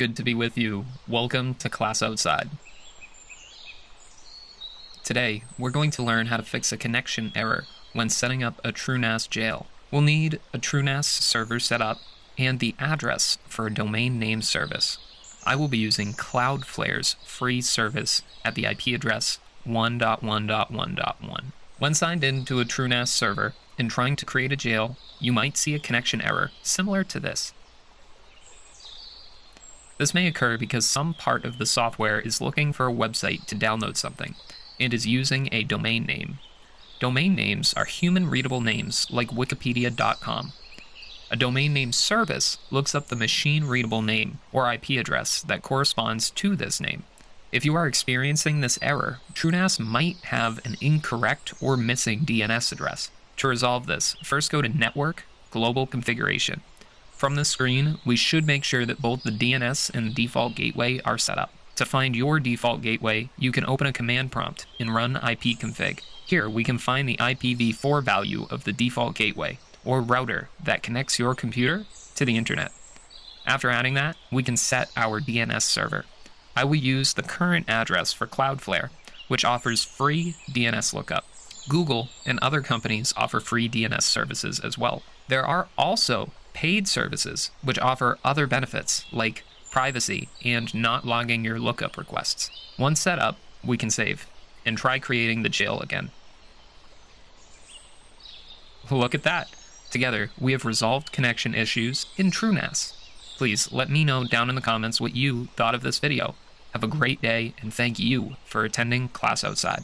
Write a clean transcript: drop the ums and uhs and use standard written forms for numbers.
good to be with you. Welcome to Class Outside. Today, we're going to learn how to fix a connection error when setting up a TrueNAS jail. We'll need a TrueNAS server set up and the address for a domain name service. I will be using Cloudflare's free service at the IP address 1.1.1.1. When signed into a TrueNAS server and trying to create a jail, you might see a connection error similar to this. This may occur because some part of the software is looking for a website to download something and is using a domain name. Domain names are human-readable names like wikipedia.com. A domain name service looks up the machine-readable name or IP address that corresponds to this name. If you are experiencing this error, TrueNAS might have an incorrect or missing DNS address. To resolve this, first go to Network, Global Configuration. From this screen, we should make sure that both the DNS and the default gateway are set up. To find your default gateway, you can open a command prompt and run ipconfig. Here, we can find the IPv4 value of the default gateway, or router, that connects your computer to the internet. After adding that, we can set our DNS server. I will use the current address for Cloudflare, which offers free DNS lookup. Google and other companies offer free DNS services as well. There are also paid services which offer other benefits like privacy and not logging your lookup requests. Once set up, we can save and try creating the jail again. Look at that! Together, we have resolved connection issues in TrueNAS. Please let me know down in the comments what you thought of this video. Have a great day, and thank you for attending Class Outside.